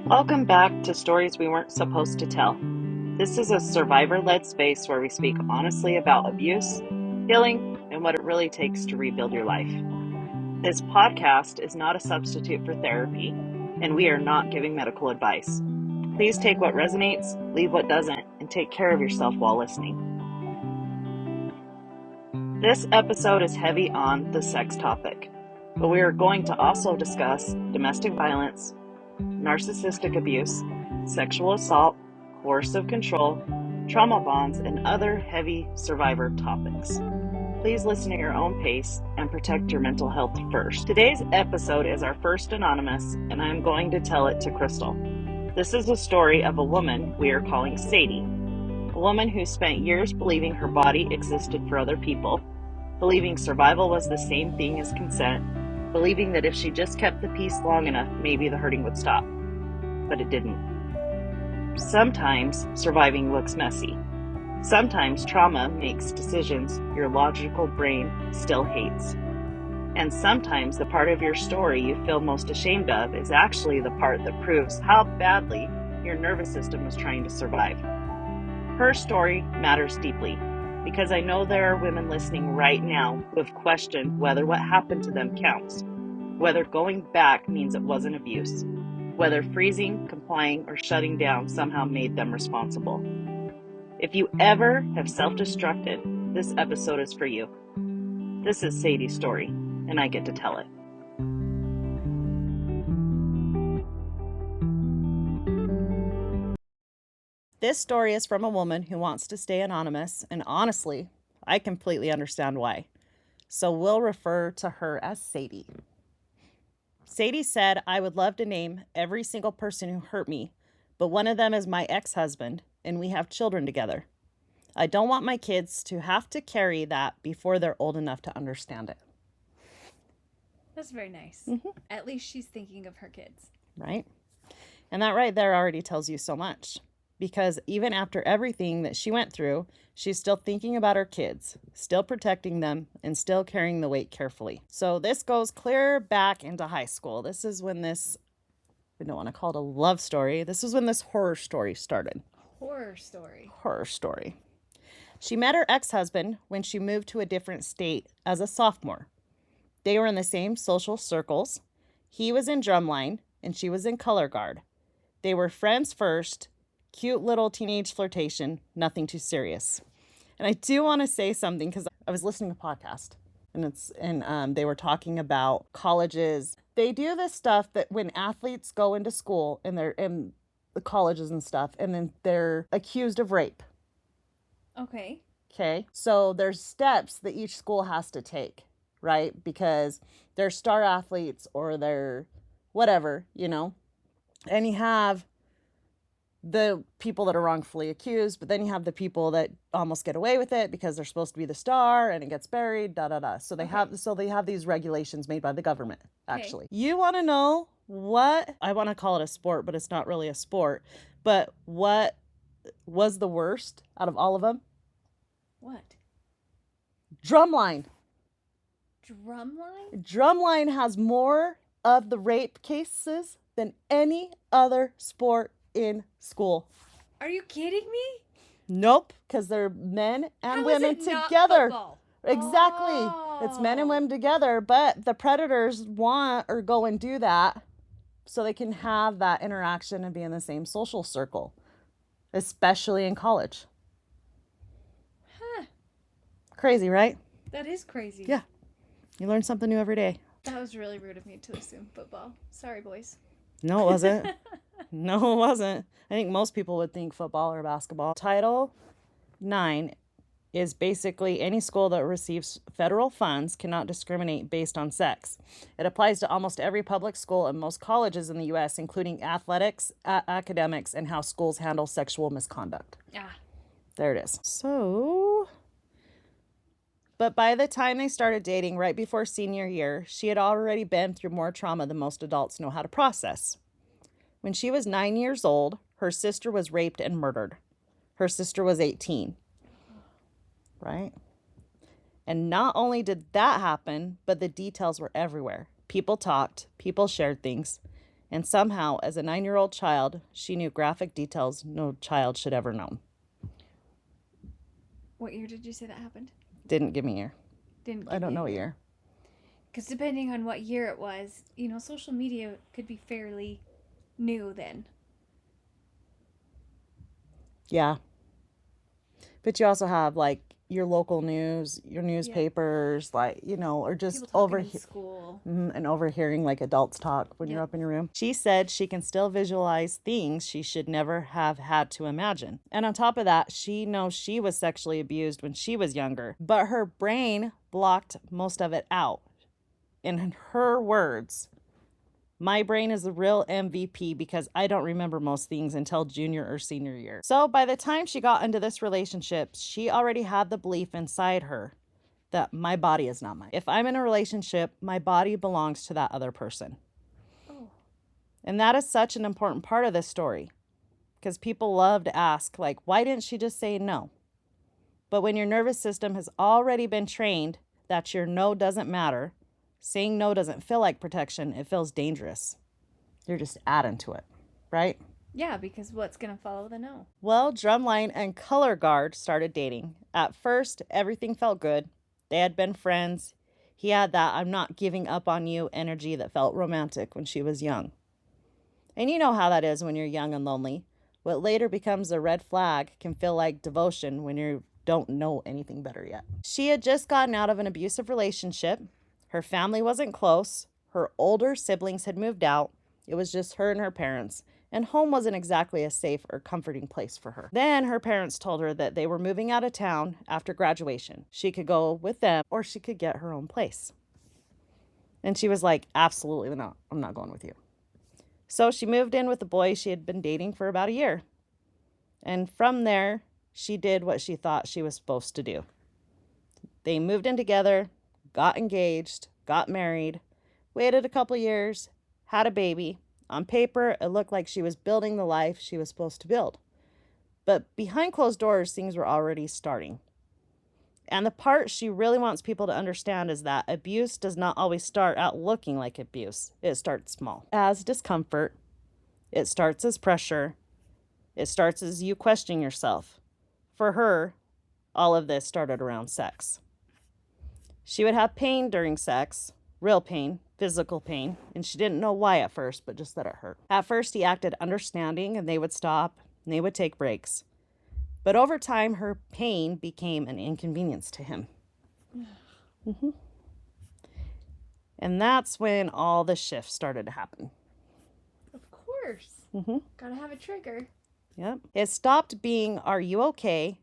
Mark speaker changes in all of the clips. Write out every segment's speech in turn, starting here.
Speaker 1: Welcome back to Stories We Weren't Supposed to Tell. This is a survivor-led space where we speak honestly about abuse, healing, and what it really takes to rebuild your life. This podcast is not a substitute for therapy, and we are not giving medical advice. Please take what resonates, leave what doesn't, and take care of yourself while listening. This episode is heavy on the sex topic, but we are going to also discuss domestic violence, narcissistic abuse, sexual assault, coercive control, trauma bonds, and other heavy survivor topics. Please listen at your own pace and protect your mental health first. Today's episode is our first anonymous, and I'm going to tell it to Krystle. This is a story of a woman we are calling Sadie, a woman who spent years believing her body existed for other people, believing survival was the same thing as consent, believing that if she just kept the peace long enough, maybe the hurting would stop. But it didn't. Sometimes surviving looks messy. Sometimes trauma makes decisions your logical brain still hates. And sometimes the part of your story you feel most ashamed of is actually the part that proves how badly your nervous system was trying to survive. Her story matters deeply because I know there are women listening right now who have questioned whether what happened to them counts, whether going back means it wasn't abuse, whether freezing, complying, or shutting down somehow made them responsible. If you ever have self-destructed, this episode is for you. This is Sadie's story, and I get to tell it. This story is from a woman who wants to stay anonymous, and honestly, I completely understand why. So we'll refer to her as Sadie. Sadie said, "I would love to name every single person who hurt me, but one of them is my ex-husband, and we have children together. I don't want my kids to have to carry that before they're old enough to understand it."
Speaker 2: That's very nice. At least she's thinking of her kids.
Speaker 1: Right? And that right there already tells you so much. Because even after everything that she went through, she's still thinking about her kids, still protecting them, and still carrying the weight carefully. So this goes clear back into high school. This is when this, we don't want to call it a love story. This is when this horror story started.
Speaker 2: Horror story.
Speaker 1: Horror story. She met her ex-husband when she moved to a different state as a sophomore. They were in the same social circles. He was in drumline and she was in color guard. They were friends first. Cute little teenage flirtation, nothing too serious. And I do want to say something because I was listening to a podcast and they were talking about colleges. They do this stuff that when athletes go into school and they're in the colleges and stuff, and then they're accused of rape.
Speaker 2: Okay.
Speaker 1: Okay. So there's steps that each school has to take, right? Because they're star athletes or they're whatever, and you have the people that are wrongfully accused, but then you have the people that almost get away with it because they're supposed to be the star and it gets buried, So they have these regulations made by the government, actually. Okay. You want to know what, I want to call it a sport, but it's not really a sport, but what was the worst out of all of them?
Speaker 2: What?
Speaker 1: Drumline.
Speaker 2: Drumline?
Speaker 1: Drumline has more of the rape cases than any other sport in school.
Speaker 2: Are you kidding me?
Speaker 1: Nope, because they're men and
Speaker 2: How
Speaker 1: women
Speaker 2: is it
Speaker 1: together.
Speaker 2: Not
Speaker 1: Exactly.
Speaker 2: Oh.
Speaker 1: It's men and women together, but the predators want or go and do that so they can have that interaction and be in the same social circle, especially in college.
Speaker 2: Huh.
Speaker 1: Crazy, right?
Speaker 2: That is crazy.
Speaker 1: Yeah. You learn something new every day.
Speaker 2: That was really rude of me to assume football. Sorry, boys.
Speaker 1: No, it wasn't. No, it wasn't. I think most people would think football or basketball. Title IX is basically any school that receives federal funds cannot discriminate based on sex. It applies to almost every public school and most colleges in the U.S., including athletics, academics, and how schools handle sexual misconduct.
Speaker 2: Ah.
Speaker 1: There it is. So, but by the time they started dating, right before senior year, she had already been through more trauma than most adults know how to process. When she was 9 years old, her sister was raped and murdered. Her sister was 18. Right? And not only did that happen, but the details were everywhere. People talked, people shared things, And somehow, as a 9-year-old child, she knew graphic details no child should ever know.
Speaker 2: What year did you say that happened?
Speaker 1: Didn't give me a year.
Speaker 2: I
Speaker 1: don't know a year.
Speaker 2: Because depending on what year it was, social media could be fairly new then.
Speaker 1: Yeah. But you also have, like, your local news, your newspapers, like, or just
Speaker 2: school.
Speaker 1: And overhearing, like, adults talk when you're up in your room. She said she can still visualize things she should never have had to imagine. And on top of that, she knows she was sexually abused when she was younger, but her brain blocked most of it out. In her words, my brain is the real MVP because I don't remember most things until junior or senior year. So by the time she got into this relationship, she already had the belief inside her that my body is not mine. If I'm in a relationship, my body belongs to that other person.
Speaker 2: Oh.
Speaker 1: And that is such an important part of this story because people love to ask, like, why didn't she just say no? But when your nervous system has already been trained that your no doesn't matter, saying no doesn't feel like protection, it feels dangerous. You're just adding to it, right?
Speaker 2: Yeah, because what's going to follow the no?
Speaker 1: Well, Drumline and Color Guard started dating. At first, everything felt good. They had been friends. He had that I'm not giving up on you energy that felt romantic when she was young. And you know how that is when you're young and lonely. What later becomes a red flag can feel like devotion when you don't know anything better yet. She had just gotten out of an abusive relationship. Her family wasn't close. Her older siblings had moved out. It was just her and her parents, and home wasn't exactly a safe or comforting place for her. Then her parents told her that they were moving out of town after graduation. She could go with them or she could get her own place. And she was like, absolutely not. I'm not going with you. So she moved in with the boy she had been dating for about a year. And from there, she did what she thought she was supposed to do. They moved in together, got engaged, got married, waited a couple years, had a baby. On paper, it looked like she was building the life she was supposed to build. But behind closed doors, things were already starting. And the part she really wants people to understand is that abuse does not always start out looking like abuse. It starts small. As discomfort, it starts as pressure, it starts as you questioning yourself. For her, all of this started around sex. She would have pain during sex, real pain, physical pain, and she didn't know why at first, but just that it hurt. At first, he acted understanding, and they would stop, and they would take breaks. But over time, her pain became an inconvenience to him. Mm-hmm. And that's when all the shifts started to happen.
Speaker 2: Of course.
Speaker 1: Mm-hmm.
Speaker 2: Gotta have a trigger.
Speaker 1: Yep. It stopped being, are you okay?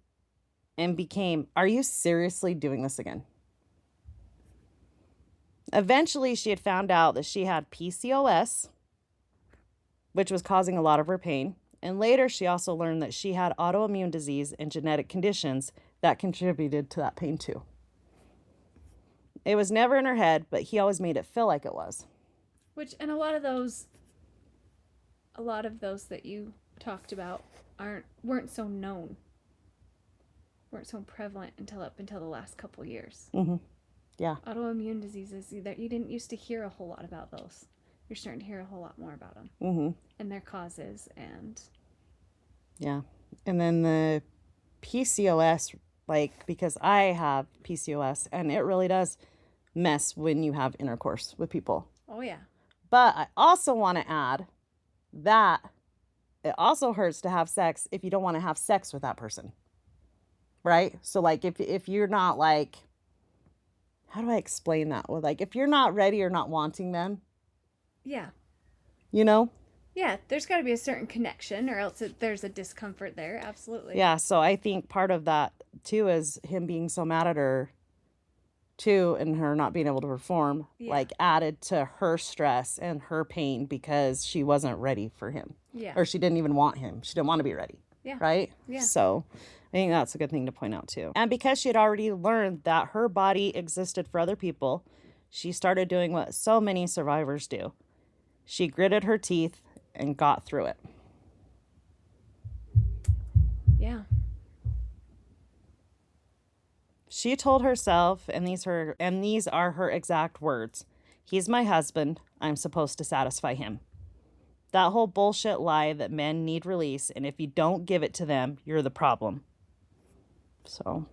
Speaker 1: And became, are you seriously doing this again? Eventually, she had found out that she had PCOS, which was causing a lot of her pain. And later, she also learned that she had autoimmune disease and genetic conditions that contributed to that pain too. It was never in her head, but he always made it feel like it was.
Speaker 2: And a lot of those that you talked about weren't so known, weren't so prevalent up until the last couple years.
Speaker 1: Mm-hmm. Yeah.
Speaker 2: Autoimmune diseases, that you didn't used to hear a whole lot about those. You're starting to hear a whole lot more about them.
Speaker 1: Mm-hmm.
Speaker 2: And their causes and...
Speaker 1: Yeah. And then the PCOS, because I have PCOS, and it really does mess when you have intercourse with people.
Speaker 2: Oh, yeah.
Speaker 1: But I also want to add that it also hurts to have sex if you don't want to have sex with that person. Right? So, if you're not, how do I explain that? Well, if you're not ready or not wanting them.
Speaker 2: Yeah.
Speaker 1: Yeah,
Speaker 2: there's got to be a certain connection or else there's a discomfort there. Absolutely.
Speaker 1: Yeah, so I think part of that, too, is him being so mad at her, too, and her not being able to perform, added to her stress and her pain because she wasn't ready for him.
Speaker 2: Yeah.
Speaker 1: Or she didn't even want him. She didn't want to be ready.
Speaker 2: Yeah.
Speaker 1: Right?
Speaker 2: Yeah.
Speaker 1: So I think that's a good thing to point out, too. And because she had already learned that her body existed for other people, she started doing what so many survivors do. She gritted her teeth and got through it.
Speaker 2: Yeah.
Speaker 1: She told herself, and these are her exact words, "He's my husband. I'm supposed to satisfy him." That whole bullshit lie that men need release, and if you don't give it to them, you're the problem. So,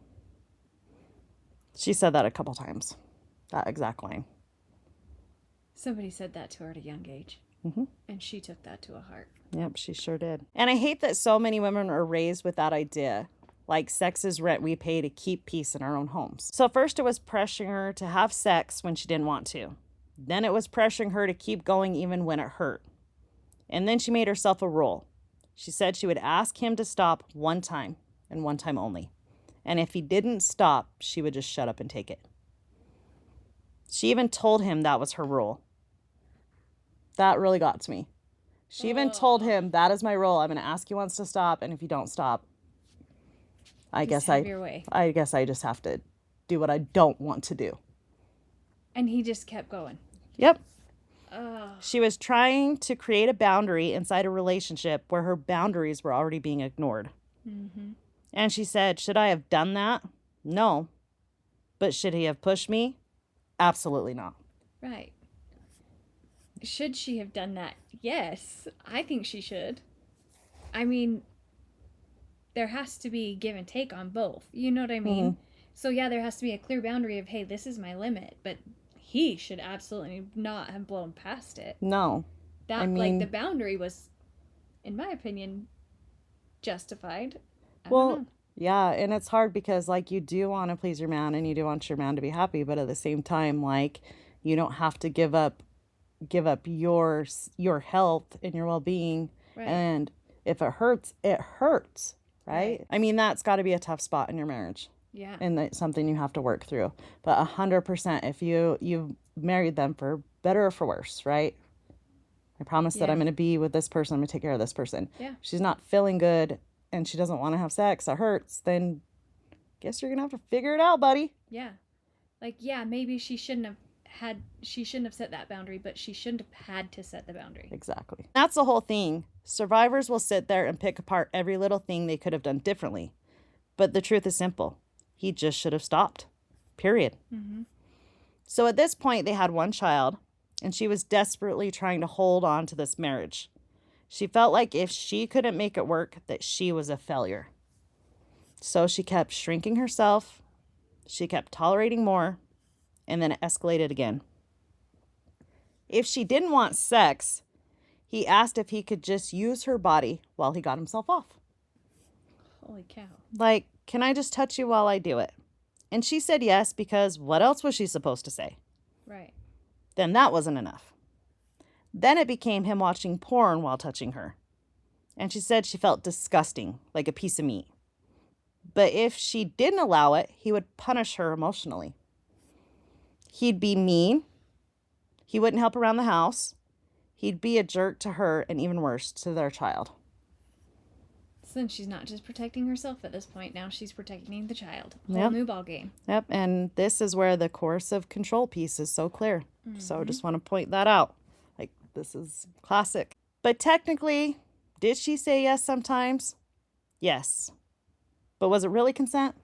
Speaker 1: she said that a couple times. That exact line.
Speaker 2: Somebody said that to her at a young age.
Speaker 1: Mm-hmm.
Speaker 2: And she took that to a heart.
Speaker 1: Yep, she sure did. And I hate that so many women are raised with that idea. Like, sex is rent we pay to keep peace in our own homes. So first it was pressuring her to have sex when she didn't want to. Then it was pressuring her to keep going even when it hurt. And then she made herself a rule. She said she would ask him to stop one time, and one time only. And if he didn't stop, she would just shut up and take it. She even told him that was her rule. That really got to me. She even told him, that is my rule. I'm going to ask you once to stop, and if you don't stop, I guess I just have to do what I don't want to do.
Speaker 2: And he just kept going.
Speaker 1: Yep. She was trying to create a boundary inside a relationship where her boundaries were already being ignored.
Speaker 2: Mm-hmm.
Speaker 1: And she said, should I have done that? No. But should he have pushed me? Absolutely not.
Speaker 2: Right. Should she have done that? Yes. I think she should. I mean, there has to be give and take on both. You know what I mean? Mm-hmm. So yeah, there has to be a clear boundary of, hey, this is my limit. But he should absolutely not have blown past it.
Speaker 1: No.
Speaker 2: The boundary was, in my opinion, justified. I
Speaker 1: don't
Speaker 2: know.
Speaker 1: Yeah, and it's hard because, like, you do want to please your man and you do want your man to be happy, but at the same time, like, you don't have to give up your health and your well-being. Right. And if it hurts, right? I mean, that's got to be a tough spot in your marriage.
Speaker 2: Yeah.
Speaker 1: And that's something you have to work through. But 100%, if you've married them for better or for worse, right? I promise that I'm going to be with this person. I'm going to take care of this person.
Speaker 2: Yeah.
Speaker 1: She's not feeling good and she doesn't want to have sex. It hurts. Then guess you're going to have to figure it out, buddy.
Speaker 2: Yeah. Like, yeah, maybe she shouldn't have set that boundary, but she shouldn't have had to set the boundary.
Speaker 1: Exactly. That's the whole thing. Survivors will sit there and pick apart every little thing they could have done differently. But the truth is simple. He just should have stopped. Period.
Speaker 2: Mm-hmm.
Speaker 1: So at this point, they had one child, and she was desperately trying to hold on to this marriage. She felt like if she couldn't make it work, that she was a failure. So she kept shrinking herself. She kept tolerating more, and then it escalated again. If she didn't want sex, he asked if he could just use her body while he got himself off.
Speaker 2: Holy cow.
Speaker 1: Like, can I just touch you while I do it? And she said yes, because what else was she supposed to say?
Speaker 2: Right.
Speaker 1: Then that wasn't enough. Then it became him watching porn while touching her. And she said she felt disgusting, like a piece of meat. But if she didn't allow it, he would punish her emotionally. He'd be mean. He wouldn't help around the house. He'd be a jerk to her, and even worse, to their child.
Speaker 2: So then she's not just protecting herself at this point. Now she's protecting the child. Whole new ball game.
Speaker 1: Yep. And this is where the coercive control piece is so clear. Mm-hmm. So I just want to point that out. Like, this is classic. But technically, did she say yes sometimes? Yes. But was it really consent?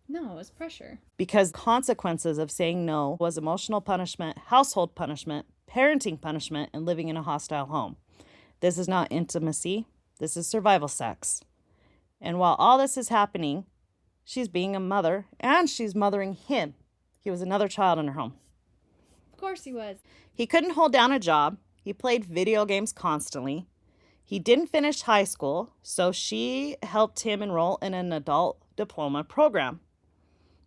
Speaker 2: No, it was pressure.
Speaker 1: Because consequences of saying no was emotional punishment, household punishment, parenting punishment, and living in a hostile home. This is not intimacy. This is survival sex. And while all this is happening, she's being a mother and she's mothering him. He was another child in her home.
Speaker 2: Of course he was.
Speaker 1: He couldn't hold down a job. He played video games constantly. He didn't finish high school, so she helped him enroll in an adult diploma program.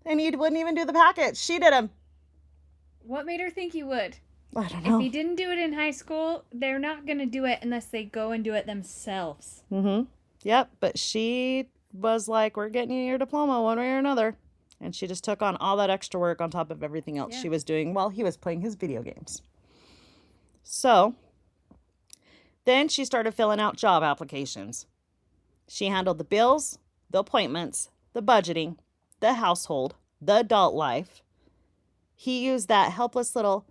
Speaker 1: And he wouldn't even do the package. She did him.
Speaker 2: What made her think he would?
Speaker 1: I don't know.
Speaker 2: If he didn't do it in high school, they're not going to do it unless they go and do it themselves.
Speaker 1: Mm-hmm. Yep, but she was like, we're getting you your diploma one way or another. And she just took on all that extra work on top of everything else she was doing while he was playing his video games. So then she started filling out job applications. She handled the bills, the appointments, the budgeting, the household, the adult life. He used that helpless little,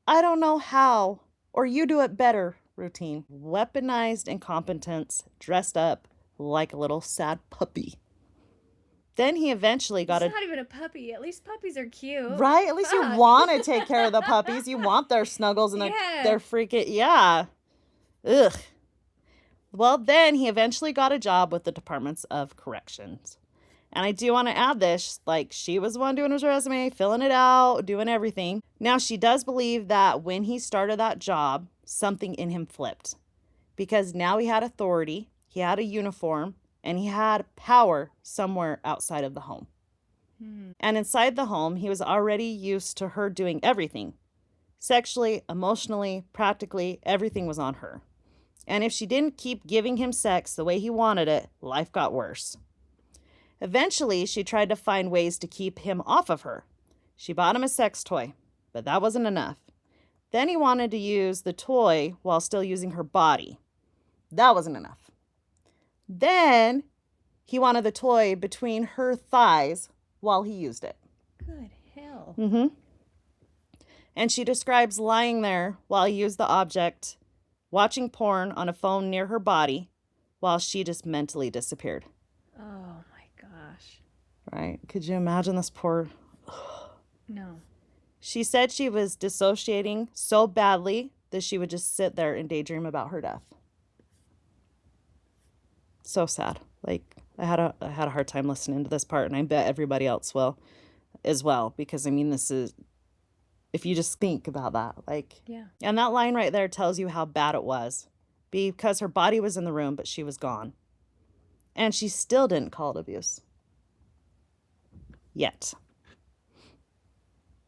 Speaker 1: I don't know how, or you do it better routine. Weaponized incompetence, dressed up like a little sad puppy. Then he eventually got
Speaker 2: It's not even a puppy. At least puppies are cute.
Speaker 1: Right? At least you want to take care of the puppies. You want their snuggles and their freaking, Ugh. Well, then he eventually got a job with the Departments of Corrections. And I do want to add this, like, she was the one doing his resume, filling it out, doing everything. Now, she does believe that when he started that job, something in him flipped. Because now he had authority, he had a uniform, and he had power somewhere outside of the home. And inside the home, he was already used to her doing everything. Sexually, emotionally, practically, everything was on her. And if she didn't keep giving him sex the way he wanted it, life got worse. Eventually, she tried to find ways to keep him off of her. She bought him a sex toy, but that wasn't enough. Then he wanted to use the toy while still using her body. That wasn't enough. Then he wanted the toy between her thighs while he used it.
Speaker 2: Good hell.
Speaker 1: And she describes lying there while he used the object, watching porn on a phone near her body, while she just mentally disappeared.
Speaker 2: Oh my gosh.
Speaker 1: Right? Could you imagine this poor...
Speaker 2: No.
Speaker 1: She said she was dissociating so badly that she would just sit there and daydream about her death. So sad. Like, I had a hard time listening to this part, and I bet everybody else will as well, because I mean, this is, if you just think about that, like,
Speaker 2: Yeah.
Speaker 1: And that line right there tells you how bad it was, because her body was in the room, but she was gone. And she still didn't call it abuse. Yet.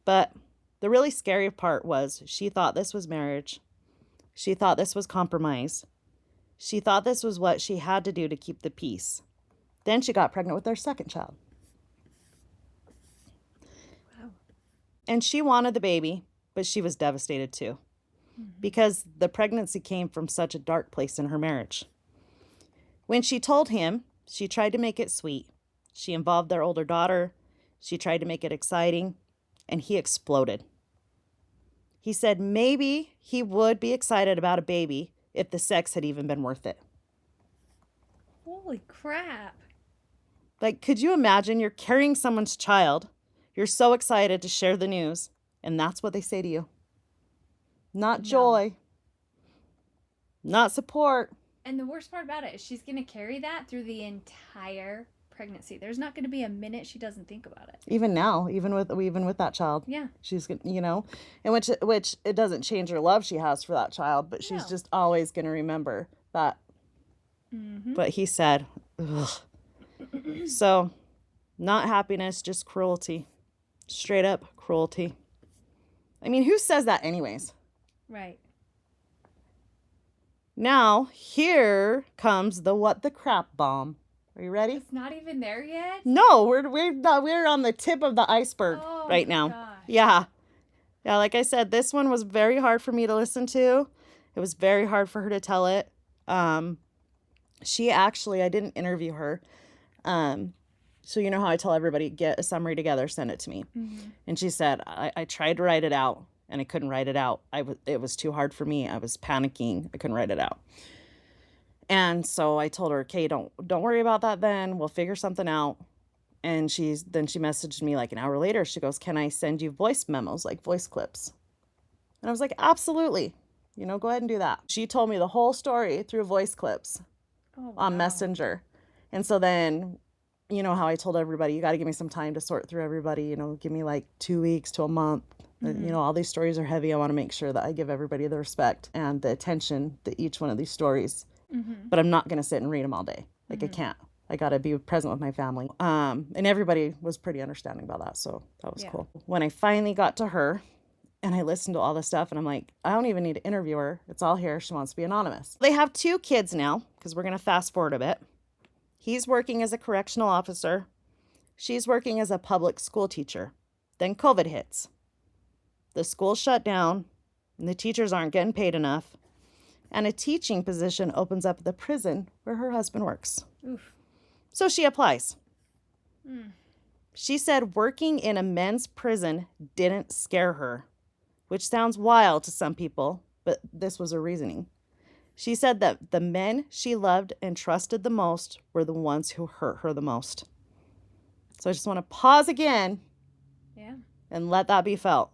Speaker 1: But the really scary part was she thought this was marriage. She thought this was compromise. She thought this was what she had to do to keep the peace. Then she got pregnant with their second child.
Speaker 2: Wow.
Speaker 1: And she wanted the baby, but she was devastated too. Because the pregnancy came from such a dark place in her marriage. When she told him, she tried to make it sweet. She involved their older daughter. She tried to make it exciting, and he exploded. He said maybe he would be excited about a baby if the sex had even been worth it.
Speaker 2: Holy crap.
Speaker 1: Like, could you imagine you're carrying someone's child, you're so excited to share the news, and that's what they say to you? Not joy. No. Not support.
Speaker 2: And the worst part about it is she's going to carry that through the entire pregnancy. There's not going to be a minute she doesn't think about it.
Speaker 1: Even now, even with that child.
Speaker 2: Yeah.
Speaker 1: She's, you know, and which it doesn't change her love she has for that child, but she's just always going to remember that. But he said, ugh. So, not happiness, just cruelty. Straight up cruelty. I mean, who says that anyways?
Speaker 2: Right.
Speaker 1: Now, here comes the what the crap bomb. Are you ready?
Speaker 2: It's not even there yet?
Speaker 1: No, we're on the tip of the iceberg right now.
Speaker 2: Gosh.
Speaker 1: Yeah. Yeah, like I said, this one was very hard for me to listen to. It was very hard for her to tell it. She actually, I didn't interview her. So you know how I tell everybody, get a summary together, send it to me. And she said, I tried to write it out and I couldn't write it out. It was too hard for me. I was panicking. I couldn't write it out. And so I told her, okay, don't worry about that then. We'll figure something out. And she messaged me like an hour later. She goes, can I send you voice memos, like voice clips? And I was like, absolutely. You know, go ahead and do that. She told me the whole story through voice clips on Messenger. And so then, you know how I told everybody, you got to give me some time to sort through everybody, you know, give me like 2 weeks to a month. You know, all these stories are heavy. I want to make sure that I give everybody the respect and the attention to each one of these stories. But I'm not going to sit and read them all day. Like I can't. I got to be present with my family. And everybody was pretty understanding about that. So that was cool. When I finally got to her and I listened to all this stuff and I'm like, I don't even need to interview her. It's all here. She wants to be anonymous. They have 2 kids now because we're going to fast forward a bit. He's working as a correctional officer. She's working as a public school teacher. Then COVID hits. The school shut down and the teachers aren't getting paid enough. And a teaching position opens up at the prison where her husband works.
Speaker 2: Oof.
Speaker 1: So she applies. She said working in a men's prison didn't scare her, which sounds wild to some people, but this was her reasoning. She said that the men she loved and trusted the most were the ones who hurt her the most. So I just want to pause again and let that be felt.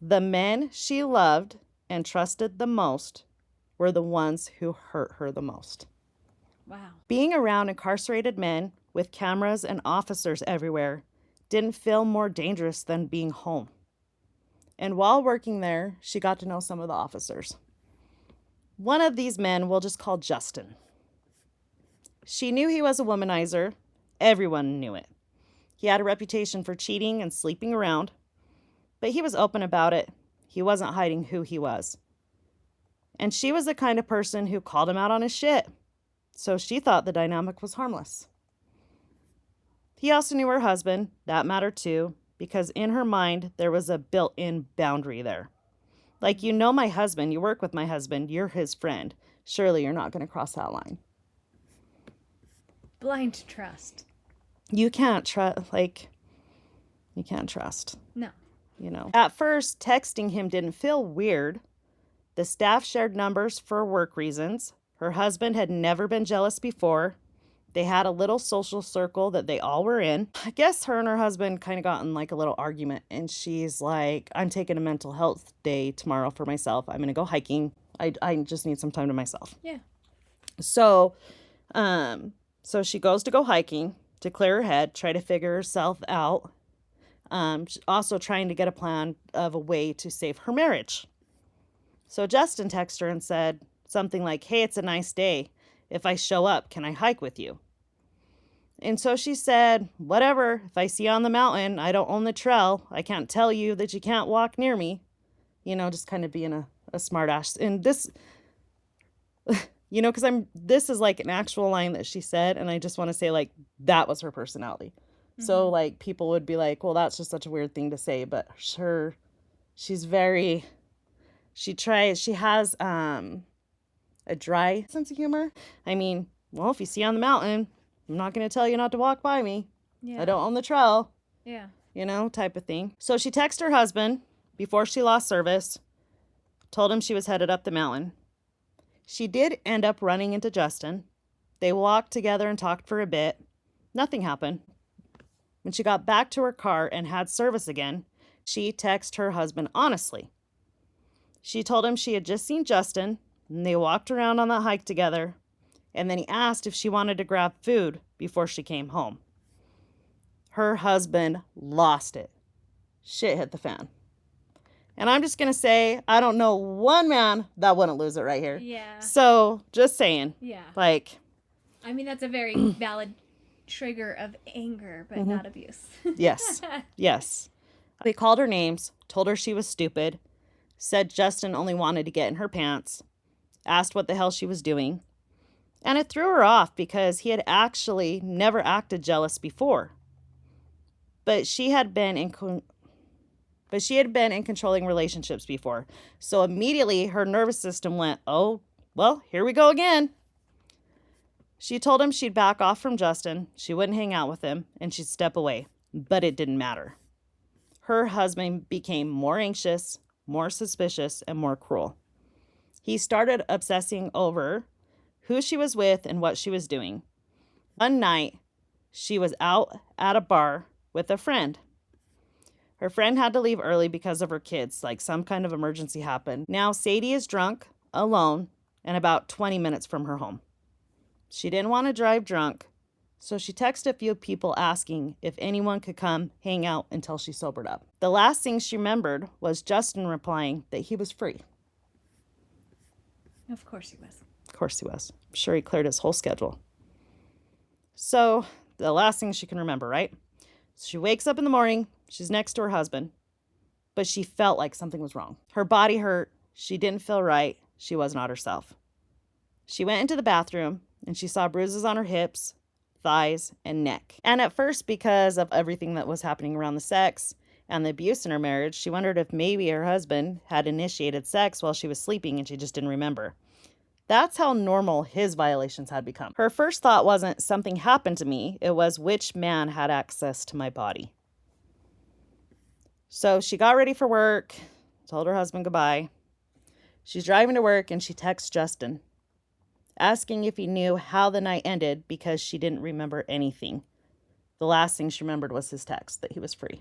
Speaker 1: The men she loved and trusted the most were the ones who hurt her the most.
Speaker 2: Wow.
Speaker 1: Being around incarcerated men with cameras and officers everywhere didn't feel more dangerous than being home. And while working there, she got to know some of the officers. One of these men we'll just call Justin. She knew he was a womanizer. Everyone knew it. He had a reputation for cheating and sleeping around, but he was open about it. He wasn't hiding who he was. And she was the kind of person who called him out on his shit, so she thought the dynamic was harmless. He also knew her husband. That mattered too, because in her mind, there was a built-in boundary there. Like, you know my husband, you work with my husband, you're his friend. Surely you're not going to cross that line.
Speaker 2: Blind trust.
Speaker 1: You can't trust, you can't trust.
Speaker 2: No.
Speaker 1: You know. At first, texting him didn't feel weird. The staff shared numbers for work reasons. Her husband had never been jealous before. They had a little social circle that they all were in. I guess her and her husband kind of got in like a little argument, and she's like, I'm taking a mental health day tomorrow for myself. I'm going to go hiking. I just need some time to myself.
Speaker 2: Yeah.
Speaker 1: So she goes to go hiking to clear her head, try to figure herself out. Also trying to get a plan of a way to save her marriage. So Justin texted her and said something like, hey, it's a nice day. If I show up, can I hike with you? And so she said, whatever. If I see you on the mountain, I don't own the trail. I can't tell you that you can't walk near me. You know, just kind of being a smart ass. And this, you know, because this is like an actual line that she said. And I just want to say, like, that was her personality. Mm-hmm. So, like, people would be like, well, that's just such a weird thing to say. But she's very, she has a dry sense of humor. I mean, well, if you see on the mountain, I'm not going to tell you not to walk by me. Yeah. I don't own the trail.
Speaker 2: Yeah.
Speaker 1: You know, type of thing. So she texted her husband before she lost service, told him she was headed up the mountain. She did end up running into Justin. They walked together and talked for a bit. Nothing happened. When she got back to her car and had service again, she texted her husband honestly. She told him she had just seen Justin, and they walked around on that hike together, and then he asked if she wanted to grab food before she came home. Her husband lost it. Shit hit the fan. And I'm just going to say, I don't know one man that wouldn't lose it right here.
Speaker 2: Yeah.
Speaker 1: So, just saying.
Speaker 2: Yeah.
Speaker 1: Like.
Speaker 2: I mean, that's a very valid trigger of anger, but not abuse.
Speaker 1: Yes. Yes. They called her names, told her she was stupid, said Justin only wanted to get in her pants, asked what the hell she was doing. And it threw her off because he had actually never acted jealous before. But she had been in controlling relationships before. So immediately her nervous system went, oh, well, here we go again. She told him she'd back off from Justin, she wouldn't hang out with him, and she'd step away. But it didn't matter. Her husband became more anxious, more suspicious, and more cruel. He started obsessing over who she was with and what she was doing. One night, she was out at a bar with a friend. Her friend had to leave early because of her kids, like some kind of emergency happened. Now, Sadie is drunk, alone, and about 20 minutes from her home. She didn't want to drive drunk, so she texted a few people asking if anyone could come hang out until she sobered up. The last thing she remembered was Justin replying that he was free.
Speaker 2: Of course he was.
Speaker 1: Of course he was. I'm sure he cleared his whole schedule. So, the last thing she can remember, right? She wakes up in the morning, she's next to her husband, but she felt like something was wrong. Her body hurt, she didn't feel right, she was not herself. She went into the bathroom, and she saw bruises on her hips, thighs, and neck. And at first, because of everything that was happening around the sex and the abuse in her marriage, she wondered if maybe her husband had initiated sex while she was sleeping and she just didn't remember. That's how normal his violations had become. Her first thought wasn't something happened to me, it was which man had access to my body. So she got ready for work, told her husband goodbye. She's driving to work and she texts Justin, asking if he knew how the night ended because she didn't remember anything. The last thing she remembered was his text that he was free.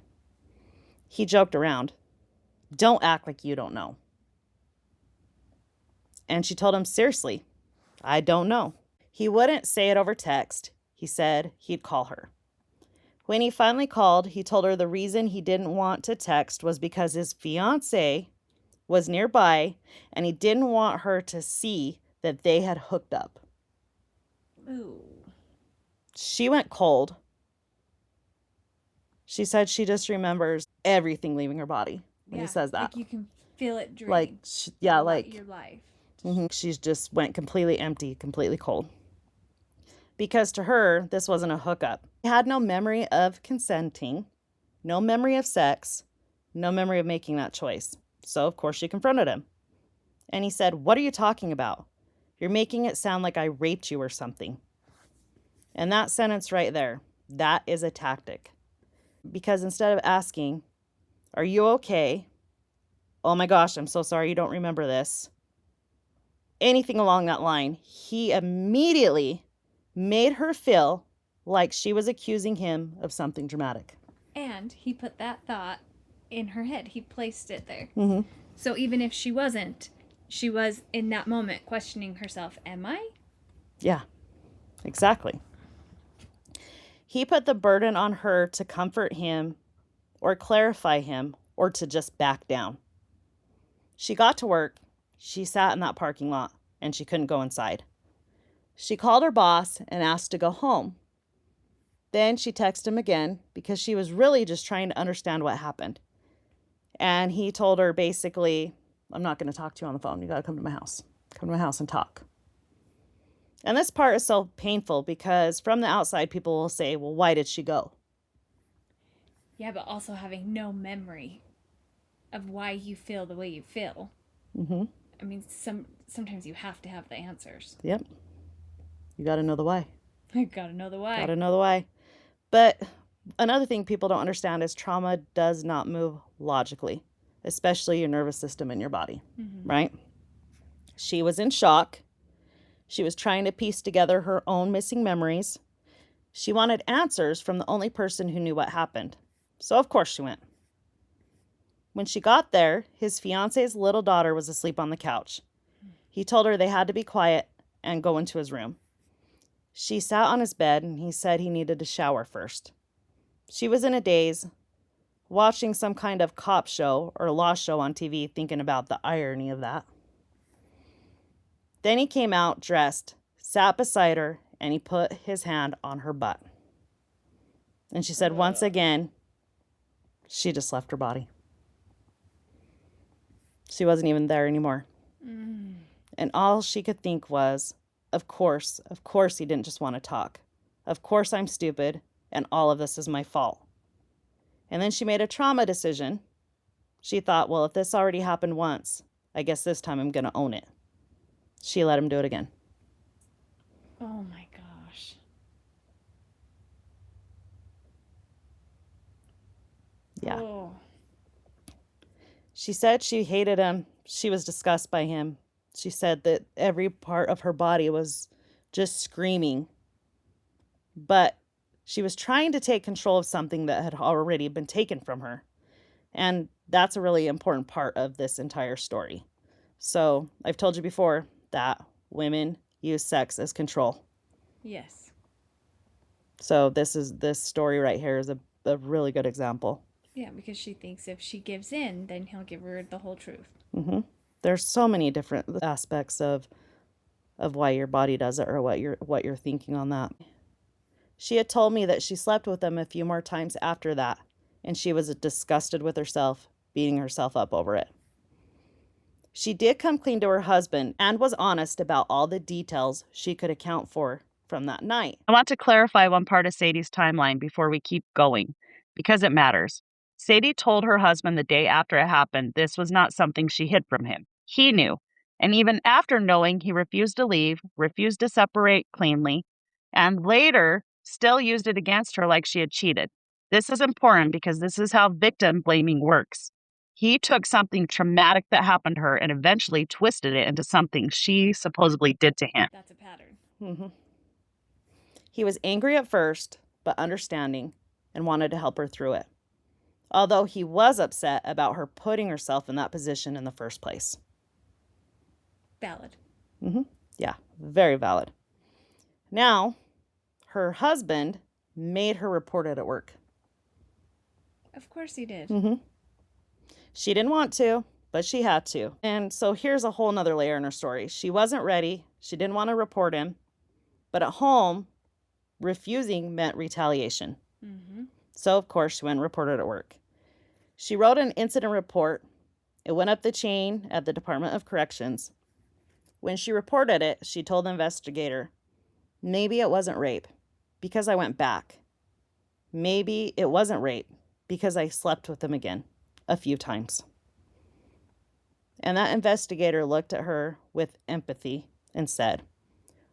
Speaker 1: He joked around, "Don't act like you don't know." And she told him, seriously, I don't know. He wouldn't say it over text. He said he'd call her. When he finally called, he told her the reason he didn't want to text was because his fiance was nearby and he didn't want her to see that they had hooked up.
Speaker 2: Ooh.
Speaker 1: She went cold. She said she just remembers everything leaving her body when he says that.
Speaker 2: Like you can feel it drain.
Speaker 1: Like,
Speaker 2: your life.
Speaker 1: She's just went completely empty, completely cold. Because to her, this wasn't a hookup. She had no memory of consenting, no memory of sex, no memory of making that choice. So, of course, she confronted him. And he said, what are you talking about? You're making it sound like I raped you or something. And that sentence right there, that is a tactic. Because instead of asking, are you okay? Oh my gosh, I'm so sorry you don't remember this. Anything along that line, he immediately made her feel like she was accusing him of something dramatic.
Speaker 2: And he put that thought in her head. He placed it there.
Speaker 1: Mm-hmm.
Speaker 2: So even if she wasn't, she was in that moment questioning herself, am I?
Speaker 1: Yeah, exactly. He put the burden on her to comfort him or clarify him or to just back down. She got to work. She sat in that parking lot and she couldn't go inside. She called her boss and asked to go home. Then she texted him again because she was really just trying to understand what happened. And he told her basically, I'm not going to talk to you on the phone. You got to come to my house. Come to my house and talk. And this part is so painful because from the outside, people will say, well, why did she go?
Speaker 2: Yeah, but also having no memory of why you feel the way you feel.
Speaker 1: Mm-hmm.
Speaker 2: I mean, sometimes you have to have the answers.
Speaker 1: Yep. You got to know the why.
Speaker 2: I gotta know the why.
Speaker 1: Gotta know the why. But another thing people don't understand is trauma does not move logically, especially your nervous system and your body, right? She was in shock. She was trying to piece together her own missing memories. She wanted answers from the only person who knew what happened. So of course she went. When she got there, his fiance's little daughter was asleep on the couch. He told her they had to be quiet and go into his room. She sat on his bed and he said he needed to shower first. She was in a daze, watching some kind of cop show or law show on TV, thinking about the irony of that. Then he came out dressed, sat beside her, and he put his hand on her butt. And she said once again, she just left her body. She wasn't even there anymore. And all she could think was, of course he didn't just want to talk. Of course I'm stupid, and all of this is my fault. And then she made a trauma decision. She thought, well, if this already happened once, I guess this time I'm going to own it. She let him do it again.
Speaker 2: Oh my gosh.
Speaker 1: Yeah.
Speaker 2: Oh.
Speaker 1: She said she hated him. She was disgusted by him. She said that every part of her body was just screaming. But she was trying to take control of something that had already been taken from her. And that's a really important part of this entire story. So I've told you before that women use sex as control.
Speaker 2: Yes.
Speaker 1: So this story right here is a really good example.
Speaker 2: Yeah, because she thinks if she gives in, then he'll give her the whole truth.
Speaker 1: Mm-hmm. There's so many different aspects of why your body does it or what you're thinking on that. She had told me that she slept with him a few more times after that, and she was disgusted with herself, beating herself up over it. She did come clean to her husband and was honest about all the details she could account for from that night. I want to clarify one part of Sadie's timeline before we keep going, because it matters. Sadie told her husband the day after it happened this was not something she hid from him. He knew. And even after knowing, he refused to leave, refused to separate cleanly, and later still used it against her like she had cheated. This is important because this is how victim blaming works. He took something traumatic that happened to her and eventually twisted it into something she supposedly did to him.
Speaker 2: That's a pattern.
Speaker 1: Mm-hmm. He was angry at first, but understanding and wanted to help her through it. Although he was upset about her putting herself in that position in the first place.
Speaker 2: Valid.
Speaker 1: Yeah, very valid. Now, her husband made her report it at work.
Speaker 2: Of course he did.
Speaker 1: She didn't want to, but she had to. And so here's a whole nother layer in her story. She wasn't ready. She didn't want to report him. But at home, refusing meant retaliation. So, of course, she went and reported at work. She wrote an incident report. It went up the chain at the Department of Corrections. When she reported it, she told the investigator, maybe it wasn't rape because I went back. Maybe it wasn't rape because I slept with him again a few times. And that investigator looked at her with empathy and said,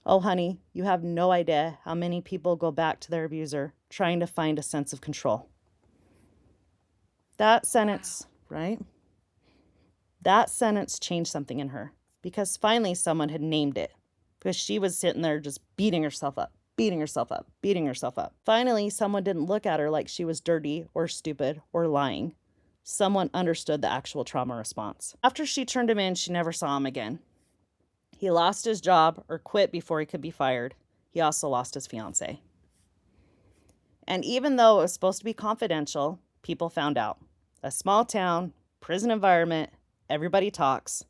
Speaker 1: oh, honey, you have no idea how many people go back to their abuser trying to find a sense of control. That sentence, right? That sentence changed something in her because finally someone had named it, because she was sitting there just beating herself up. Finally, someone didn't look at her like she was dirty or stupid or lying. Someone understood the actual trauma response. After she turned him in, she never saw him again. He lost his job or quit before he could be fired. He also lost his fiancée. And even though it was supposed to be confidential, people found out. A small town, prison environment, everybody talks.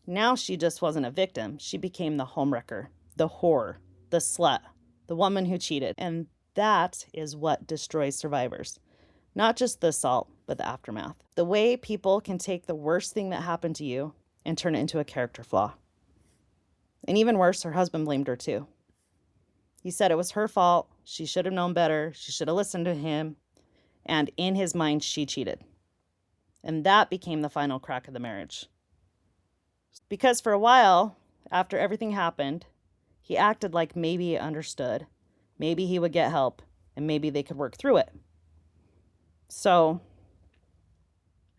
Speaker 1: Now she just wasn't a victim. She became the homewrecker, the whore, the slut, the woman who cheated. And that is what destroys survivors. Not just the assault, but the aftermath. The way people can take the worst thing that happened to you and turn it into a character flaw. And even worse, her husband blamed her too. He said it was her fault. She should have known better. She should have listened to him. And in his mind, she cheated. And that became the final crack of the marriage. Because for a while, after everything happened, he acted like maybe he understood. Maybe he would get help. And maybe they could work through it. So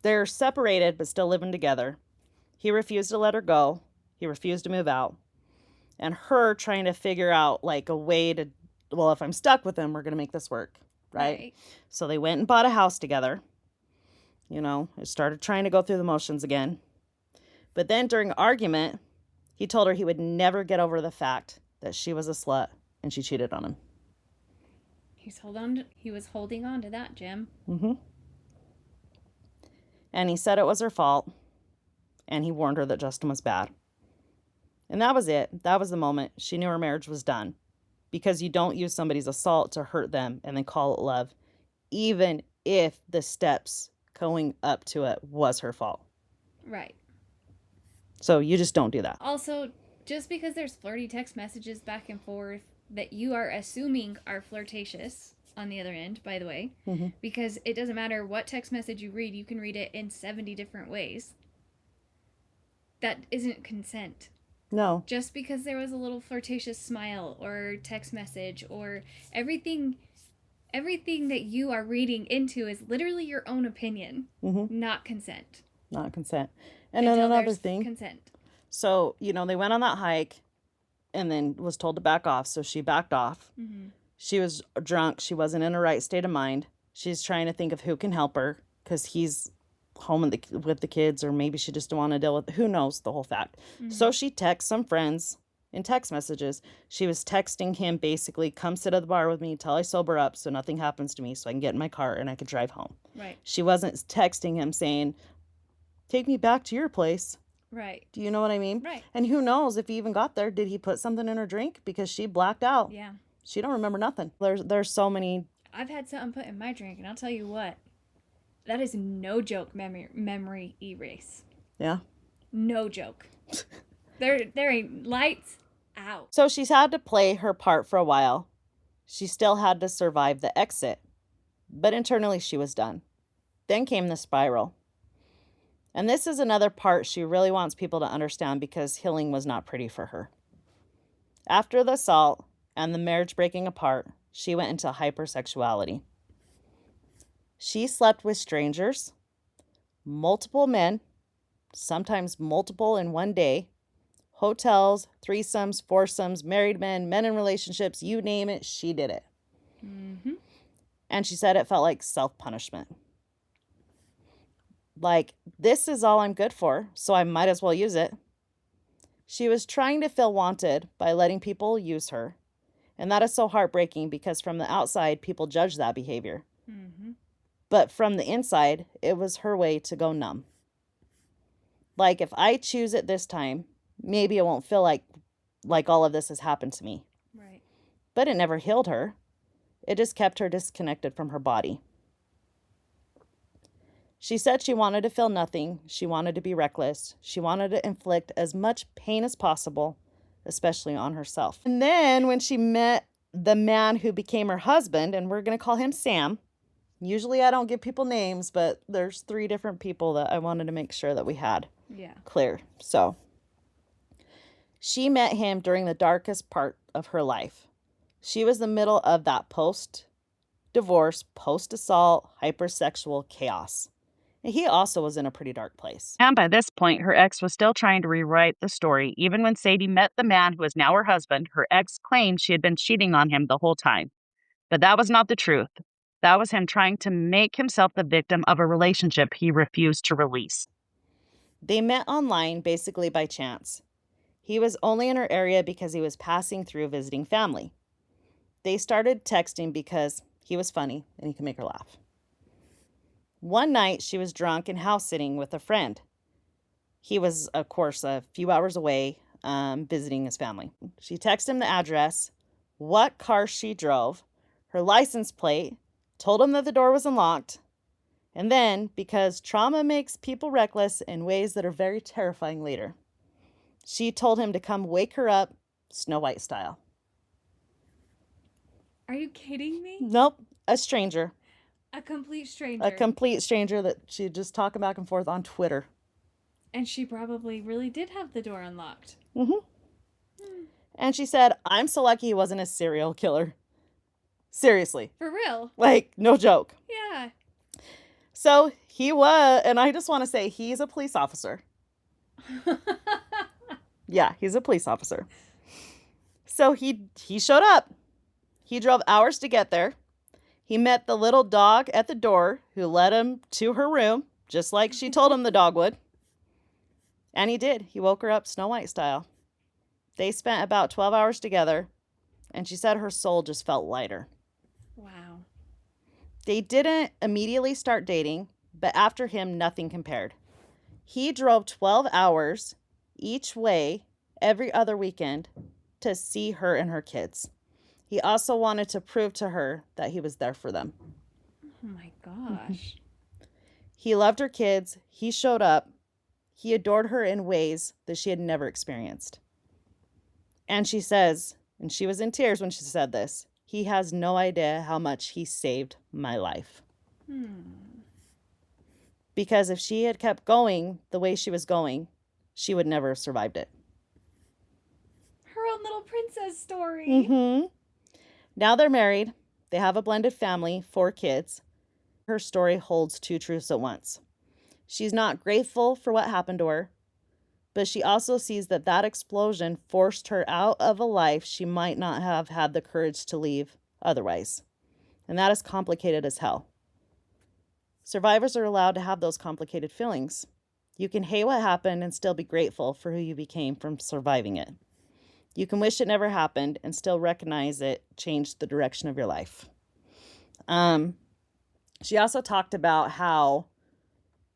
Speaker 1: they're separated but still living together. He refused to let her go. He refused to move out. And her trying to figure out like a way to, well, if I'm stuck with him, we're going to make this work, right? So they went and bought a house together. You know, it started trying to go through the motions again. But then during argument, he told her he would never get over the fact that she was a slut and she cheated on him.
Speaker 2: He was holding on to that, Jim.
Speaker 1: And he said it was her fault. And he warned her that Justin was bad. And that was it. That was the moment. She knew her marriage was done. Because you don't use somebody's assault to hurt them and then call it love. Even if the steps going up to it was her fault.
Speaker 2: Right.
Speaker 1: So you just don't do that.
Speaker 2: Also, just because there's flirty text messages back and forth that you are assuming are flirtatious on the other end, by the way, because it doesn't matter what text message you read, you can read it in 70 different ways. That isn't consent.
Speaker 1: No.
Speaker 2: Just because there was a little flirtatious smile or text message or everything that you are reading into is literally your own opinion, not consent.
Speaker 1: Not consent. And then another thing.
Speaker 2: Consent.
Speaker 1: So, you know, they went on that hike and then was told to back off. So she backed off. She was drunk. She wasn't in her right state of mind. She's trying to think of who can help her because he's home with the kids, or maybe she just don't want to deal with it. Who knows the whole fact. So she texts some friends in text messages. She was texting him basically, come sit at the bar with me till I sober up so nothing happens to me so I can get in my car and I can drive home.
Speaker 2: Right.
Speaker 1: She wasn't texting him saying, take me back to your place.
Speaker 2: Right.
Speaker 1: Do you know what I mean?
Speaker 2: Right.
Speaker 1: And who knows if he even got there. Did he put something in her drink? Because she blacked out.
Speaker 2: Yeah.
Speaker 1: She don't remember nothing. There's so many.
Speaker 2: I've had something put in my drink, and I'll tell you what. That is no joke memory erase.
Speaker 1: Yeah.
Speaker 2: No joke. There ain't lights out.
Speaker 1: So she's had to play her part for a while. She still had to survive the exit. But internally she was done. Then came the spiral. And this is another part she really wants people to understand because healing was not pretty for her. After the assault and the marriage breaking apart, she went into hypersexuality. She slept with strangers, multiple men, sometimes multiple in one day, hotels, threesomes, foursomes, married men, men in relationships, you name it, she did it. And she said it felt like self-punishment. Like, this is all I'm good for, so I might as well use it. She was trying to feel wanted by letting people use her. And that is so heartbreaking because from the outside, people judge that behavior.
Speaker 2: Mm-hmm.
Speaker 1: But from the inside, it was her way to go numb. Like, if I choose it this time, maybe it won't feel like all of this has happened to me.
Speaker 2: Right.
Speaker 1: But it never healed her. It just kept her disconnected from her body. She said she wanted to feel nothing. She wanted to be reckless. She wanted to inflict as much pain as possible, especially on herself. And then when she met the man who became her husband, and we're going to call him Sam. Usually I don't give people names, but there's 3 different people that I wanted to make sure that we had clear. So she met him during the darkest part of her life. She was the middle of that post-divorce, post-assault, hypersexual chaos. And he also was in a pretty dark place.
Speaker 3: And by this point, her ex was still trying to rewrite the story. Even when Sadie met the man who is now her husband, her ex claimed she had been cheating on him the whole time. But that was not the truth. That was him trying to make himself the victim of a relationship he refused to release.
Speaker 1: They met online basically by chance. He was only in her area because he was passing through visiting family. They started texting because he was funny and he could make her laugh. One night, she was drunk and house sitting with a friend. He was, of course, a few hours away visiting his family. She texted him the address, what car she drove, her license plate, told him that the door was unlocked, and then, because trauma makes people reckless in ways that are very terrifying later, she told him to come wake her up, Snow White style.
Speaker 2: Are you kidding me?
Speaker 1: Nope, a stranger.
Speaker 2: A complete stranger.
Speaker 1: A complete stranger that she just talking back and forth on Twitter.
Speaker 2: And she probably really did have the door unlocked.
Speaker 1: Mm-hmm. And she said, I'm so lucky he wasn't a serial killer. Seriously.
Speaker 2: For real.
Speaker 1: Like, no joke.
Speaker 2: Yeah.
Speaker 1: So he was, and I just want to say he's a police officer. Yeah, he's a police officer. So he showed up. He drove hours to get there. He met the little dog at the door who led him to her room, just like she told him the dog would. And he did. He woke her up Snow White style. They spent about 12 hours together, and she said her soul just felt lighter.
Speaker 2: Wow.
Speaker 1: They didn't immediately start dating, but after him, nothing compared. He drove 12 hours each way every other weekend to see her and her kids. He also wanted to prove to her that he was there for them.
Speaker 2: Oh my gosh.
Speaker 1: He loved her kids. He showed up. He adored her in ways that she had never experienced. And she says, and she was in tears when she said this, he has no idea how much he saved my life. Because if she had kept going the way she was going, she would never have survived it.
Speaker 2: Her own little princess story.
Speaker 1: Mm-hmm. Now they're married. They have a blended family, 4 kids. Her story holds 2 truths at once. She's not grateful for what happened to her, but she also sees that that explosion forced her out of a life she might not have had the courage to leave otherwise. And that is complicated as hell. Survivors are allowed to have those complicated feelings. You can hate what happened and still be grateful for who you became from surviving it. You can wish it never happened and still recognize it changed the direction of your life. She also talked about how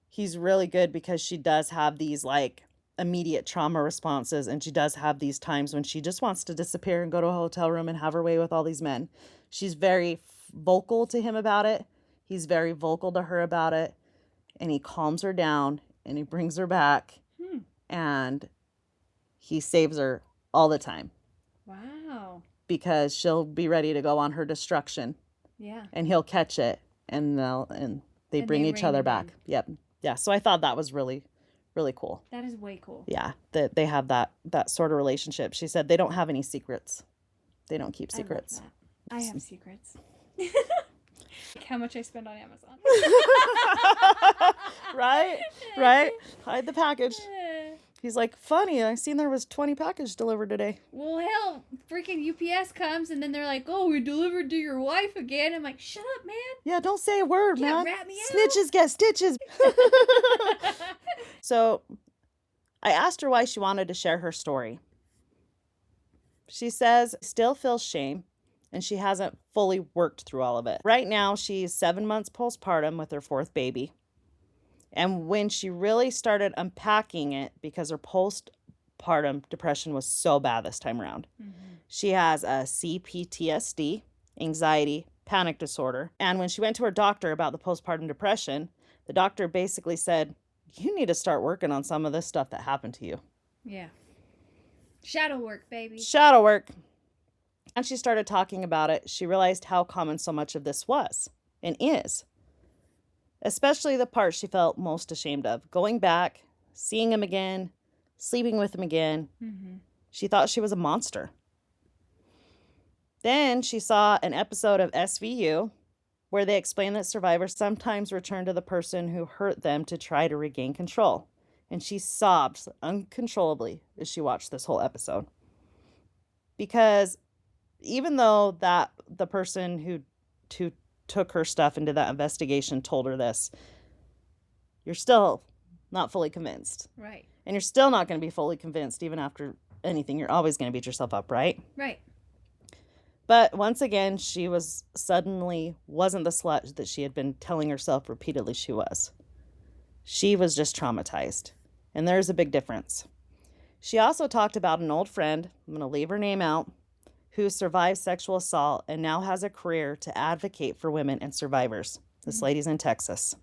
Speaker 1: he's really good because she does have these like immediate trauma responses, and she does have these times when she just wants to disappear and go to a hotel room and have her way with all these men. She's very vocal to him about it. He's very vocal to her about it, and he calms her down and he brings her back and he saves her all the time.
Speaker 2: Wow.
Speaker 1: Because she'll be ready to go on her destruction.
Speaker 2: Yeah.
Speaker 1: And he'll catch it and they bring each other back. Yep. Yeah. So I thought that was really, really cool.
Speaker 2: That is way cool.
Speaker 1: Yeah. That they have that sort of relationship. She said they don't have any secrets. They don't keep secrets.
Speaker 2: I have secrets. How much I spend on Amazon.
Speaker 1: Right? Hide the package. He's like, funny, I seen there was 20 packages delivered today.
Speaker 2: Well, hell, freaking UPS comes and then they're like, oh, we delivered to your wife again. I'm like, shut up, man.
Speaker 1: Yeah, don't say a word, man.
Speaker 2: Rat me out.
Speaker 1: Snitches get stitches. So I asked her why she wanted to share her story. She says still feels shame and she hasn't fully worked through all of it. Right now, she's 7 months postpartum with her 4th baby. And when she really started unpacking it, because her postpartum depression was so bad this time around, she has a CPTSD, anxiety, panic disorder. And when she went to her doctor about the postpartum depression, the doctor basically said, you need to start working on some of this stuff that happened to you.
Speaker 2: Yeah. Shadow work, baby.
Speaker 1: Shadow work. And she started talking about it. She realized how common so much of this was and is. Especially the part she felt most ashamed of. Going back, seeing him again, sleeping with him again. She thought she was a monster. Then she saw an episode of SVU where they explained that survivors sometimes return to the person who hurt them to try to regain control. And she sobbed uncontrollably as she watched this whole episode. Because even though that the person who took her stuff into that investigation told her this, you're still not fully convinced.
Speaker 2: Right.
Speaker 1: And you're still not going to be fully convinced even after anything. You're always going to beat yourself up, right?
Speaker 2: Right.
Speaker 1: But once again, she wasn't the slut that she had been telling herself repeatedly she was. She was just traumatized. And there's a big difference. She also talked about an old friend, I'm going to leave her name out, who survived sexual assault and now has a career to advocate for women and survivors. This lady's in Texas.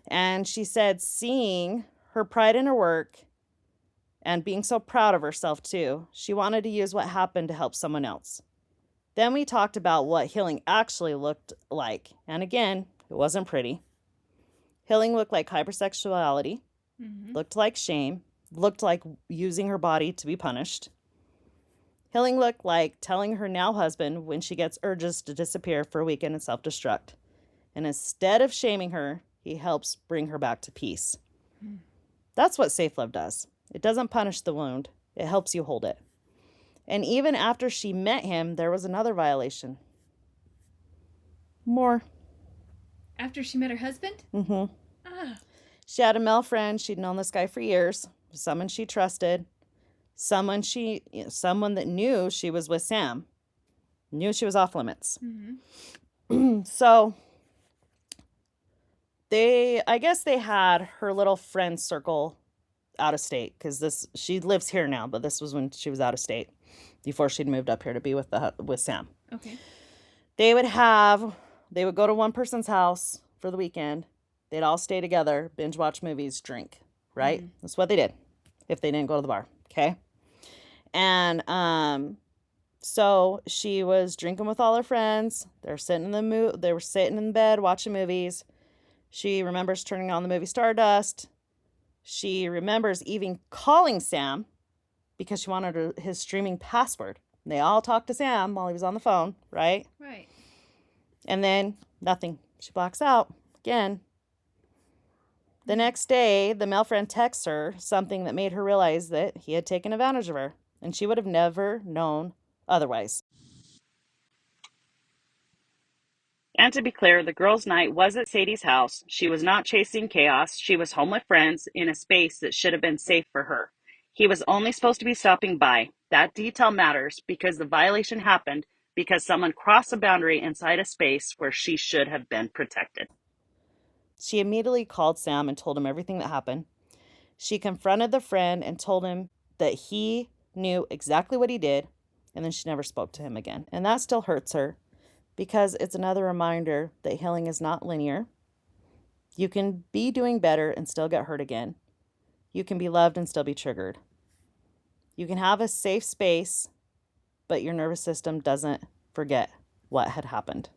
Speaker 1: And she said seeing her pride in her work and being so proud of herself too, she wanted to use what happened to help someone else. Then we talked about what healing actually looked like. And again, it wasn't pretty. Healing looked like hypersexuality, looked like shame, looked like using her body to be punished. Healing looked like telling her now husband when she gets urges to disappear for a weekend and self-destruct. And instead of shaming her, he helps bring her back to peace. That's what safe love does. It doesn't punish the wound. It helps you hold it. And even after she met him, there was another violation. More.
Speaker 2: After she met her husband?
Speaker 1: She had a male friend. She'd known this guy for years. Someone she trusted. Someone that knew she was with Sam. Knew she was off limits. So I guess they had her little friend circle out of state, because she lives here now, but this was when she was out of state before she'd moved up here to be with Sam.
Speaker 2: Okay.
Speaker 1: They would go to one person's house for the weekend. They'd all stay together, binge watch movies, drink, right? That's what they did if they didn't go to the bar, okay? And so she was drinking with all her friends. They were sitting in bed watching movies. She remembers turning on the movie Stardust. She remembers even calling Sam because she wanted his streaming password. They all talked to Sam while he was on the phone, right?
Speaker 2: Right.
Speaker 1: And then nothing. She blacks out again. The next day, the male friend texts her something that made her realize that he had taken advantage of her, and she would have never known otherwise.
Speaker 3: And to be clear, the girls' night was at Sadie's house. She was not chasing chaos. She was home with friends in a space that should have been safe for her. He was only supposed to be stopping by. That detail matters because the violation happened because someone crossed a boundary inside a space where she should have been protected.
Speaker 1: She immediately called Sam and told him everything that happened. She confronted the friend and told him that he knew exactly what he did, and then she never spoke to him again. And that still hurts her because it's another reminder that healing is not linear. You can be doing better and still get hurt again. You can be loved and still be triggered. You can have a safe space, but your nervous system doesn't forget what had happened.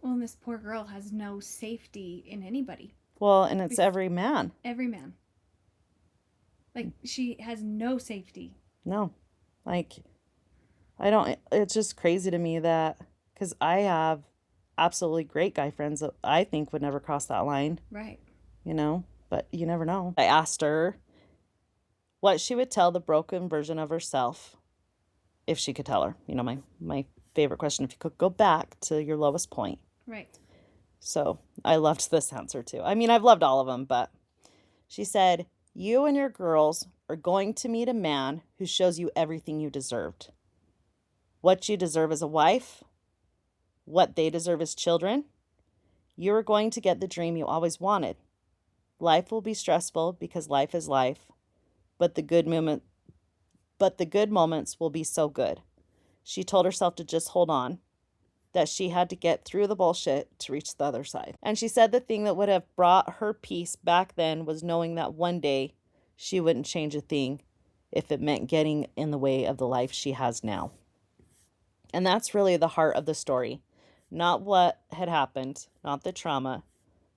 Speaker 2: Well, and this poor girl has no safety in anybody.
Speaker 1: Well, and it's every man.
Speaker 2: Every man. Like, she has no safety.
Speaker 1: No. It's just crazy to me that, because I have absolutely great guy friends that I think would never cross that line.
Speaker 2: Right.
Speaker 1: But you never know. I asked her what she would tell the broken version of herself if she could tell her. My favorite question, if you could go back to your lowest point.
Speaker 2: Right.
Speaker 1: So I loved this answer too. I mean, I've loved all of them, but she said, you and your girls
Speaker 3: are going to meet a man who shows you everything you deserved. What you deserve as a wife, what they deserve as children. You are going to get the dream you always wanted. Life will be stressful because life is life, but the good moments will be so good. She told herself to just hold on, that she had to get through the bullshit to reach the other side. And she said the thing that would have brought her peace back then was knowing that one day she wouldn't change a thing if it meant getting in the way of the life she has now. And that's really the heart of the story. Not what had happened, not the trauma,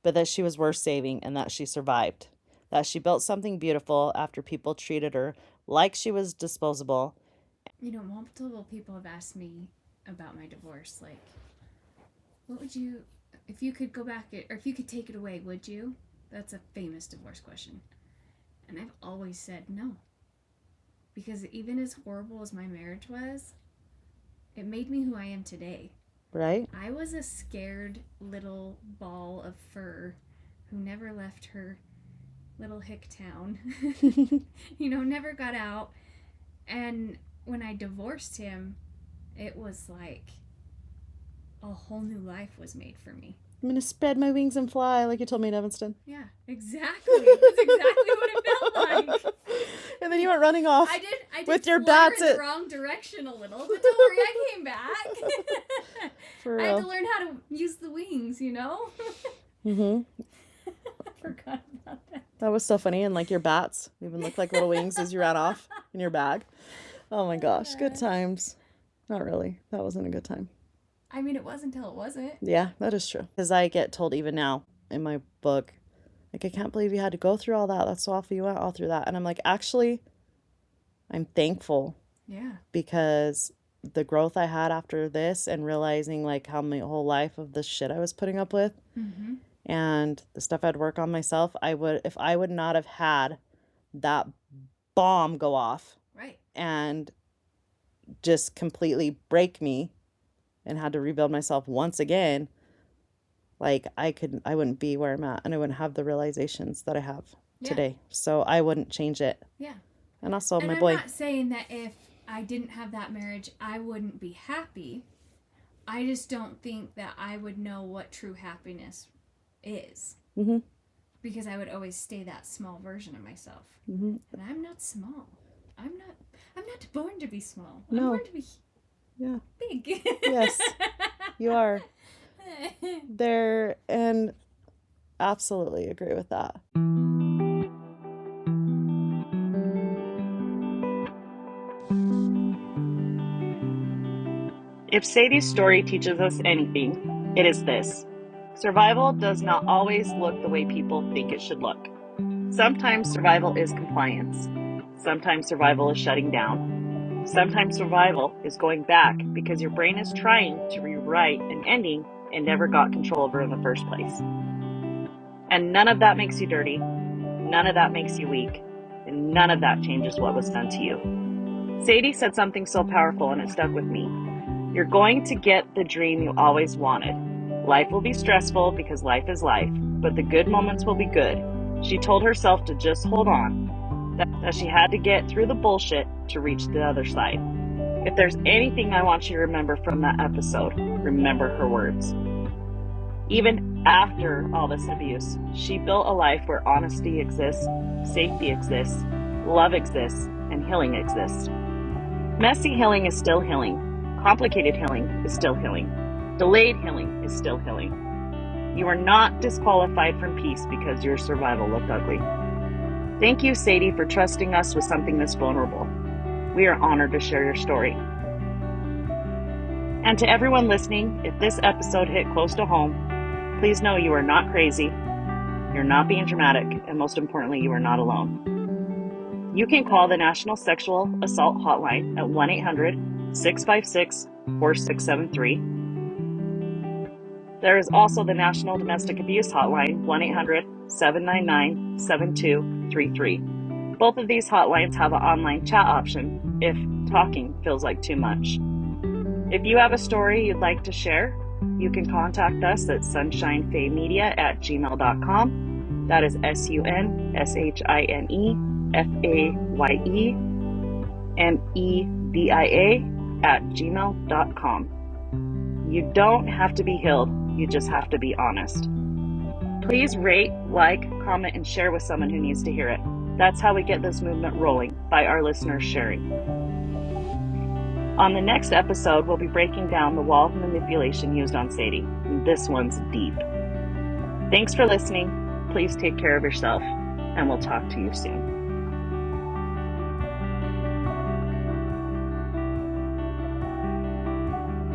Speaker 3: but that she was worth saving and that she survived. That she built something beautiful after people treated her like she was disposable.
Speaker 2: You know, multiple people have asked me about my divorce. Like, what would you, if you could go back, or if you could take it away, would you? That's a famous divorce question. And I've always said no. Because even as horrible as my marriage was, it made me who I am today.
Speaker 3: Right?
Speaker 2: I was a scared little ball of fur who never left her little hick town. Never got out. And when I divorced him, it was like a whole new life was made for me.
Speaker 3: I'm going to spread my wings and fly, like you told me in Evanston.
Speaker 2: Yeah, exactly. That's exactly what it felt like.
Speaker 3: And then you went running off.
Speaker 2: I did
Speaker 3: with your
Speaker 2: flutter
Speaker 3: bats
Speaker 2: in the wrong direction a little, but don't worry, I came back.
Speaker 3: For real.
Speaker 2: I had to learn how to use the wings,
Speaker 3: Mm-hmm.
Speaker 2: I forgot about that.
Speaker 3: That was so funny. And like your bats even looked like little wings as you ran off in your bag. Oh my gosh, good times. Not really. That wasn't a good time.
Speaker 2: I mean, it was until it wasn't.
Speaker 3: Yeah, that is true. Because I get told even now in my book, like, I can't believe you had to go through all that. That's so awful. You went all through that. And I'm like, actually, I'm thankful.
Speaker 2: Yeah.
Speaker 3: Because the growth I had after this and realizing like how my whole life of the shit I was putting up with and the stuff I'd work on myself, if I would not have had that bomb go off.
Speaker 2: Right.
Speaker 3: And just completely break me and had to rebuild myself once again, like I wouldn't be where I'm at, and I wouldn't have the realizations that I have today. So I wouldn't change it. Yeah. And also my boy.
Speaker 2: I'm not saying that if I didn't have that marriage, I wouldn't be happy. I just don't think that I would know what true happiness is. Mm-hmm. Because I would always stay that small version of myself. Mm-hmm. And I'm not small. I'm not born to be small. I'm born to be big.
Speaker 3: Yes, you are. There, and absolutely agree with that.
Speaker 1: If Sadie's story teaches us anything, it is this. Survival does not always look the way people think it should look. Sometimes survival is compliance. Sometimes survival is shutting down. Sometimes survival is going back because your brain is trying to rewrite an ending it never got control over in the first place. And none of that makes you dirty. None of that makes you weak. And none of that changes what was done to you. Sadie said something so powerful and it stuck with me. You're going to get the dream you always wanted. Life will be stressful because life is life, but the good moments will be good. She told herself to just hold on, that she had to get through the bullshit to reach the other side. If there's anything I want you to remember from that episode, remember her words. Even after all this abuse, she built a life where honesty exists, safety exists, love exists, and healing exists. Messy healing is still healing. Complicated healing is still healing. Delayed healing is still healing. You are not disqualified from peace because your survival looked ugly. Thank you, Sadie, for trusting us with something this vulnerable. We are honored to share your story. And to everyone listening, if this episode hit close to home, please know you are not crazy, you're not being dramatic, and most importantly, you are not alone. You can call the National Sexual Assault Hotline at 1-800-656-4673. There is also the National Domestic Abuse Hotline, 1-800-799-7233. Both of these hotlines have an online chat option if talking feels like too much. If you have a story you'd like to share, you can contact us at sunshinefaymedia@gmail.com. That is SUNSHINE FAYEMEDIA@gmail.com. You don't have to be healed, you just have to be honest. Please rate, like, comment, and share with someone who needs to hear it. That's how we get this movement rolling, by our listeners sharing. On the next episode, we'll be breaking down the wall of manipulation used on Sadie. This one's deep. Thanks for listening. Please take care of yourself, and we'll talk to you soon.